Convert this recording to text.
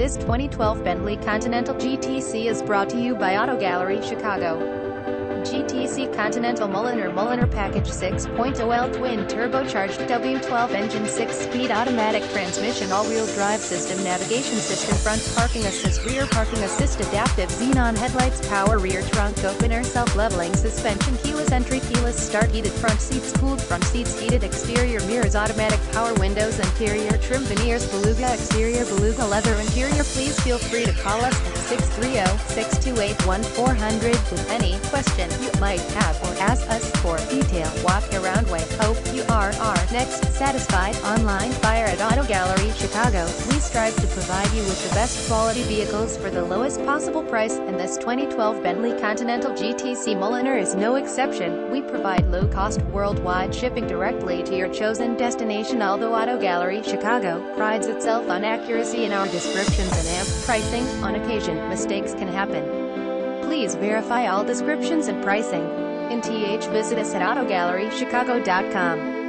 This 2012 Bentley Continental GTC is brought to you by Auto Gallery Chicago. GTC Continental Mulliner Package 6.0L Twin Turbocharged W12 Engine 6-speed automatic transmission all-wheel drive system navigation system front parking assist rear parking assist adaptive xenon headlights power rear trunk opener self-leveling suspension keyless entry keyless start heated front seats cooled front seats heated exterior mirrors automatic power windows interior trim veneers beluga exterior beluga leather interior. Please feel free to call us at 630-628-1400 with any question you might have or ask us for detailed walk-around way. Hope you are next satisfied. Online buyer at Auto Gallery Chicago. We strive to provide you with the best quality vehicles for the lowest possible price, and this 2012 Bentley Continental GTC Mulliner is no exception. We provide low-cost worldwide shipping directly to your chosen destination. Although Auto Gallery Chicago prides itself on accuracy in our descriptions and amp pricing, on occasion, mistakes can happen. Please verify all descriptions and pricing. In TH, visit us at AutoGalleryChicago.com.